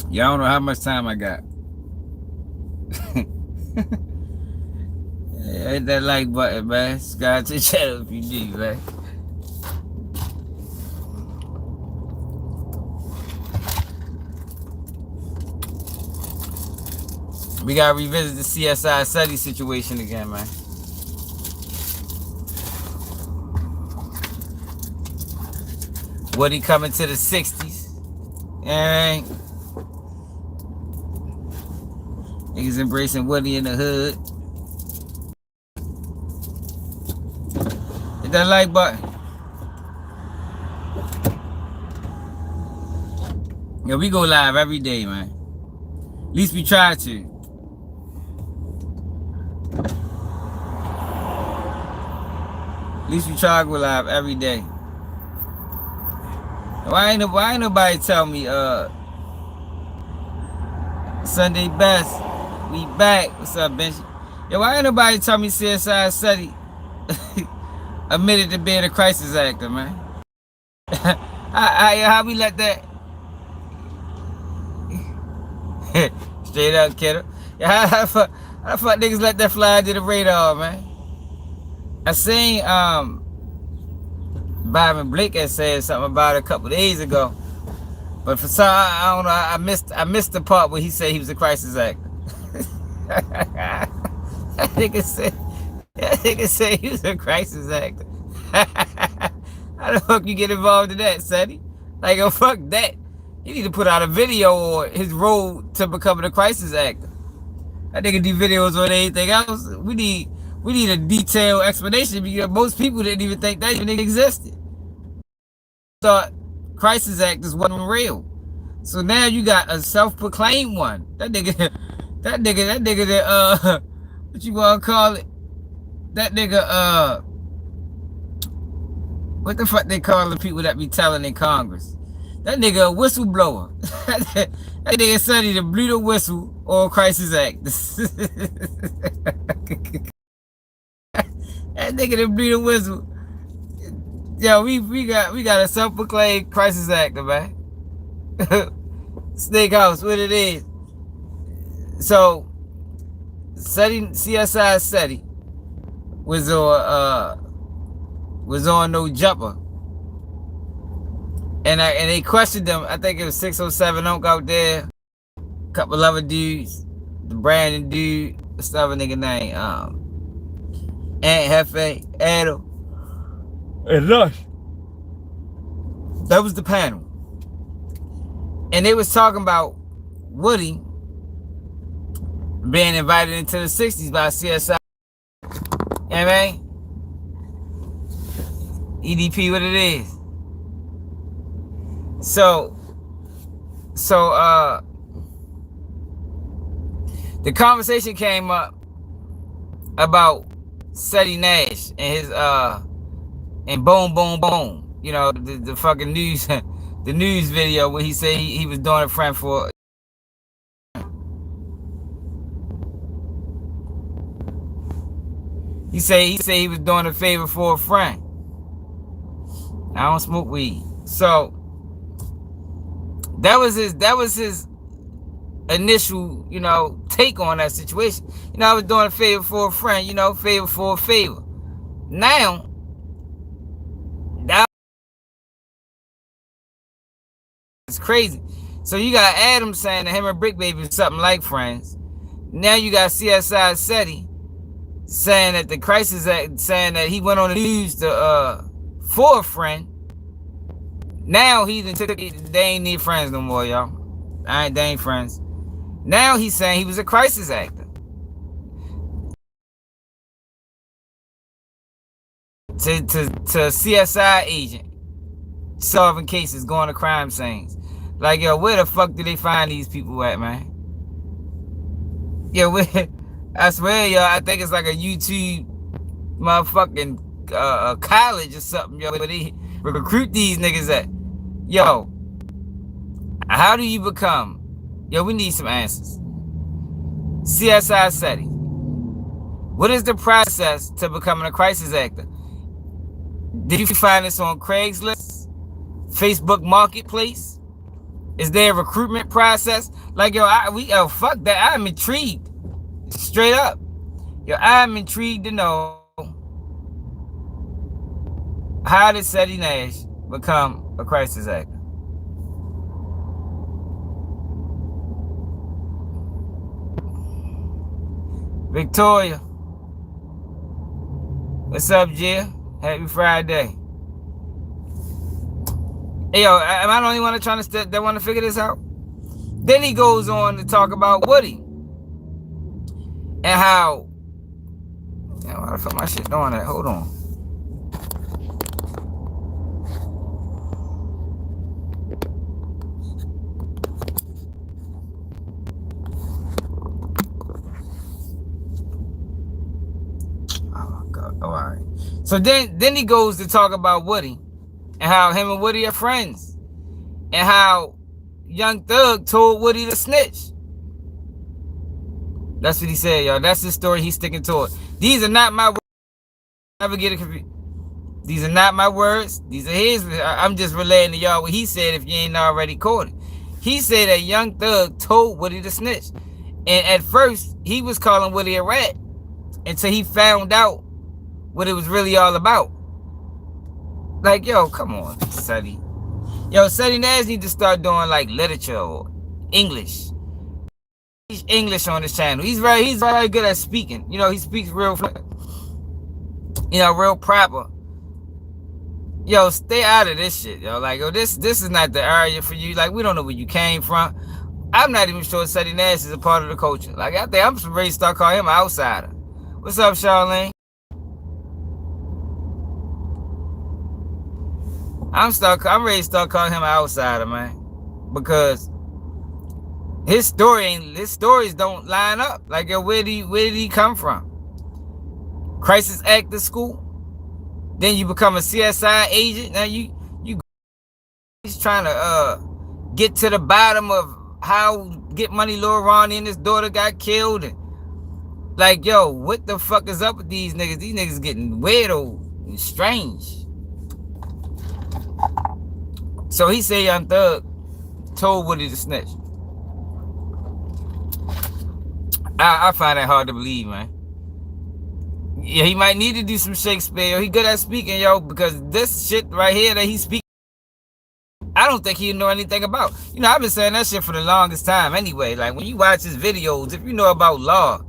Y'all don't know how much time I got. Hit that like button, man. Subscribe to the channel if you need, man. We gotta revisit the CSI CEDDY situation again, man. Woody coming to the 60s. And niggas embracing Woody in the hood. Hit that like button. Yeah, we go live every day, man. At least we try to. At least we try to go live every day. Why ain't nobody tell me Sunday best? We back. What's up, Benji? Yo, why ain't nobody tell me CSI CEDDY admitted to being a crisis actor, man? How we let that straight up, kiddo? Yeah, how the fuck niggas let that fly under the radar, man? I seen Byron Blake had said something about it a couple days ago, but for some I don't know, I missed the part where he said he was a crisis actor. that nigga said he was a crisis actor. How the fuck you get involved in that, Ceddy? Like, oh, fuck that. He need to put out a video on his road to becoming a crisis actor. That nigga do videos on anything else. We need a detailed explanation because most people didn't even think that even existed. Thought crisis actors wasn't real. So now you got a self-proclaimed one. That nigga that what you wanna call it? That nigga what the fuck they call the people that be telling in Congress? That nigga a whistleblower. that nigga said he blew the whistle on crisis actors. That nigga that blew the whistle. Yo, we got a self-proclaimed crisis actor, man. Steakhouse, what it is. So CSI CEDDY was on No Jumper. And they questioned them. I think it was 607 Oak out there. A couple other dudes. The Brandon dude. What's the other nigga name? Aunt Hefe, Adam, and Lush. That was the panel. And they was talking about Woody being invited into the 60s by CSI. You know what I mean? EDP, what it is. So the conversation came up about CEDDY NASH and his and boom boom boom. You know, the fucking news the news video where he said he was doing a friend for. He said he was doing a favor for a friend. I don't smoke weed. So that was his initial, you know, take on that situation. You know, I was doing a favor for a friend, you know, favor for a favor. Now it's crazy. So you got Adam saying that him and Brick Baby is something like friends. Now you got CSI CEDDY saying that the crisis act, saying that he went on the news to for a friend. Now he done took it, they ain't need friends no more, y'all. They ain't friends. Now he's saying he was a crisis actor. To CSI agent, solving cases, going to crime scenes. Like, yo, where the fuck do they find these people at, man? Yo, I swear, yo, I think it's like a YouTube motherfucking college or something, yo, where they recruit these niggas at. Yo, how do you become? Yo, we need some answers. CSI CEDDY. What is the process to becoming a crisis actor? Did you find this on Craigslist? Facebook Marketplace? Is there a recruitment process? Like, yo, fuck that. I'm intrigued. Straight up. Yo, I'm intrigued to know, how did CEDDY NASH become a crisis actor? Victoria. What's up, Jill? Happy Friday. Hey, yo, am I the only one that want to figure this out? Then he goes on to talk about Woody and how. Why the fuck my shit doing that? Hold on. Oh God! All right. So then he goes to talk about Woody and how him and Woody are friends, and how Young Thug told Woody to snitch. That's what he said, y'all. That's his story. He's sticking to it. These are not my words. Never get it confused. These are not my words. These are his. I'm just relaying to y'all what he said if you ain't already caught it. He said that Young Thug told Woody to snitch. And at first, he was calling Woody a rat until he found out what it was really all about. Like, yo, come on, CEDDY. Yo, CEDDY NASH need to start doing like literature or English. English on this channel. He's very good at speaking. You know, he speaks real, real proper. Yo, stay out of this shit, yo. Like, yo, this is not the area for you. Like, we don't know where you came from. I'm not even sure CEDDY NASH is a part of the culture. Like, I think I'm ready to start calling him an outsider. What's up, Charlene? I'm ready to start calling him an outsider, man, because his stories don't line up. Like, yo, where did he come from? Crisis actor school. Then you become a CSI agent. Now he's trying to get to the bottom of how Get Money Lil Ronnie and his daughter got killed. And like, yo, what the fuck is up with these niggas? These niggas getting weirdo and strange. So he said Young Thug told Woody to snitch. I find that hard to believe, man. Yeah, he might need to do some Shakespeare. He good at speaking, yo, because this shit right here that he's speaking, I don't think he know anything about. You know, I've been saying that shit for the longest time anyway. Like, when you watch his videos, if you know about law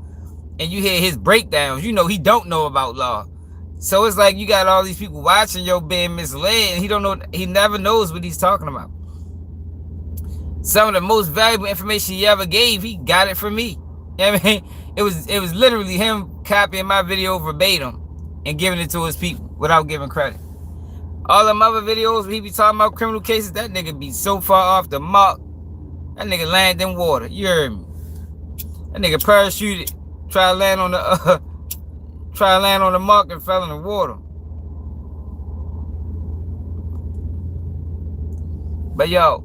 and you hear his breakdowns, you know he don't know about law. So it's like you got all these people watching, yo, being misled, and he never knows what he's talking about. Some of the most valuable information he ever gave, he got it from me. I mean, it was literally him copying my video verbatim and giving it to his people without giving credit. All them other videos where he be talking about criminal cases, that nigga be so far off the mark. That nigga land in water. You heard me? That nigga parachuted, try to land on the mark and fell in the water. But yo,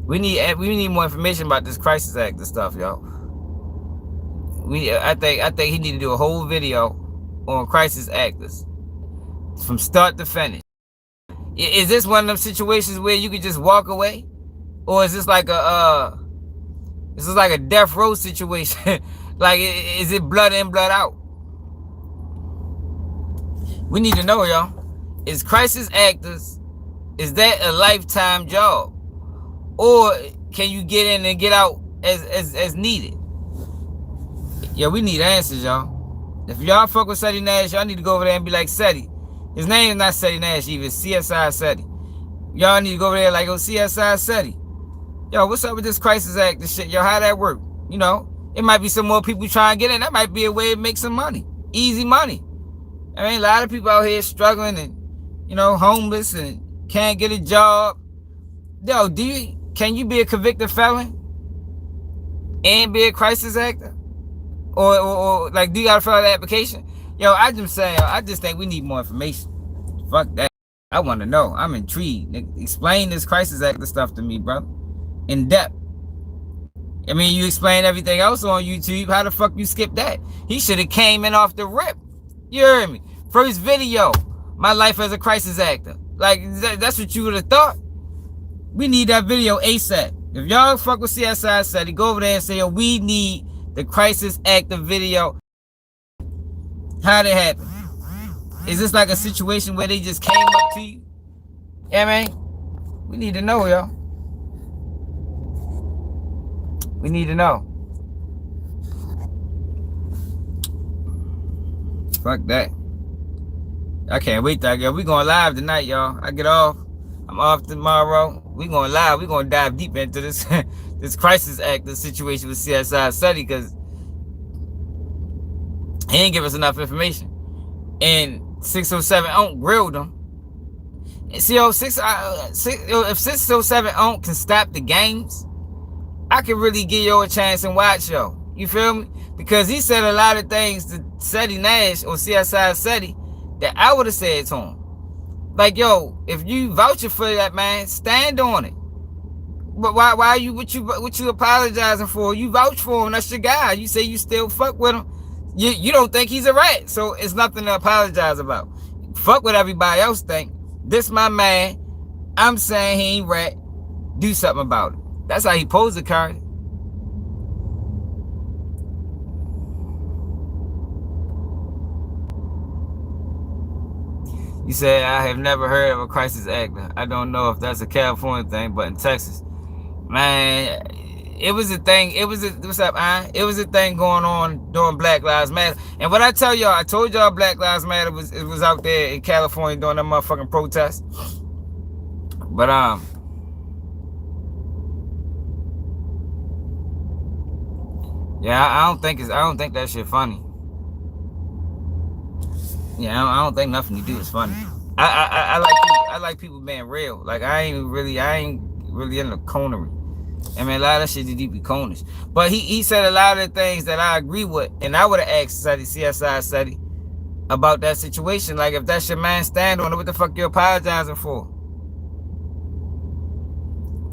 we need more information about this crisis actor stuff, yo. I think he need to do a whole video on crisis actors from start to finish. Is this one of them situations where you could just walk away, or is this like a death row situation? Like, is it blood in, blood out? We need to know, y'all. Is crisis actors, is that a lifetime job? Or can you get in and get out as needed? Yeah, we need answers, y'all. If y'all fuck with CEDDY NASH, y'all need to go over there and be like, CEDDY. His name is not CEDDY NASH even, CSI CEDDY. Y'all need to go over there like, oh, CSI CEDDY. Yo, what's up with this crisis actor shit? Yo, how that work? You know, it might be some more people trying to get in. That might be a way to make some money. Easy money. I mean, a lot of people out here struggling and, you know, homeless and can't get a job. Yo, can you be a convicted felon and be a crisis actor? Or like, do you gotta fill out the application? Yo, I just think we need more information. Fuck that. I want to know. I'm intrigued. Explain this crisis actor stuff to me, brother. In depth. I mean, you explain everything else on YouTube. How the fuck you skip that? He should have came in off the rip. You heard me? First video, my life as a crisis actor. Like, that's what you would have thought. We need that video ASAP. If y'all fuck with CSI CEDDY, go over there and say, yo, we need the crisis active video. How'd it happen? Is this like a situation where they just came up to you? Yeah, man. We need to know, y'all. We need to know. Fuck that. I can't wait that, girl. We going live tonight, y'all. I get off. I'm off tomorrow. We going live. We going to dive deep into this this crisis act, the situation with CSI CEDDY, because he ain't give us enough information. And 607 Onk grilled him. And see, if 607 Onk can stop the games, I can really give you a chance and watch, yo. You feel me? Because he said a lot of things to CEDDY NASH or CSI CEDDY that I would have said to him. Like, yo, if you vouching for that, man, stand on it. But why are you what you apologizing for? You vouch for him, that's your guy. You say you still fuck with him. You don't think he's a rat, so it's nothing to apologize about. Fuck what everybody else think. This my man. I'm saying he ain't rat. Do something about it. That's how he posed the card. You said, I have never heard of a crisis actor. I don't know if that's a California thing, but in Texas, man, it was a thing. What's up, Ian? It was a thing going on during Black Lives Matter. And what I tell y'all, I told y'all Black Lives Matter was out there in California doing that motherfucking protest. But yeah, I don't think that shit funny. Yeah, I don't think nothing you do is funny. I like people being real. Like I ain't really in the conery. I mean, a lot of shit is deeply conish. But he said a lot of things that I agree with, and I would have asked CSI CEDDY about that situation. Like, if that's your man, stand on it. What the fuck you apologizing for?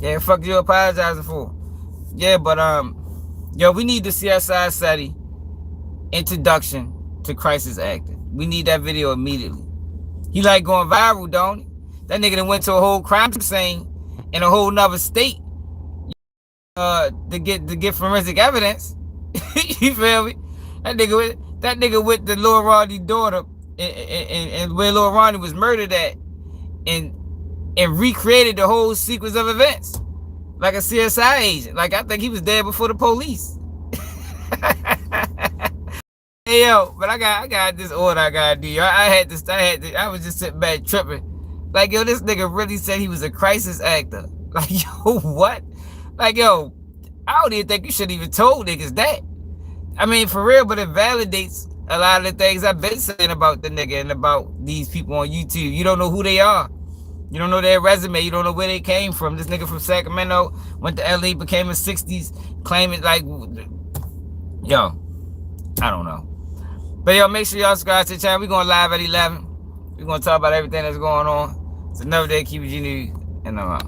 Yeah, fuck you apologizing for? Yeah, but yo, we need the CSI CEDDY introduction to crisis acting. We need that video immediately. He like going viral, don't he? That nigga done went to a whole crime scene in a whole nother state to get forensic evidence. You feel me? That nigga with the Lil Ronnie's daughter and where Lil Ronnie was murdered at, and recreated the whole sequence of events like a CSI agent. Like, I think he was there before the police. Hey, yo, but I got this order I gotta do. I was just sitting back tripping. Like, yo, this nigga really said he was a crisis actor. Like, yo, what? Like, yo, I don't even think you should even told niggas that. I mean, for real, but it validates a lot of the things I've been saying about the nigga and about these people on YouTube. You don't know who they are. You don't know their resume. You don't know where they came from. This nigga from Sacramento went to LA, became a 60s, claiming like, yo, I don't know. But yo, make sure y'all subscribe to the channel. We're going live at 11. We're going to talk about everything that's going on. It's another day, keep it G-News, and I'm out.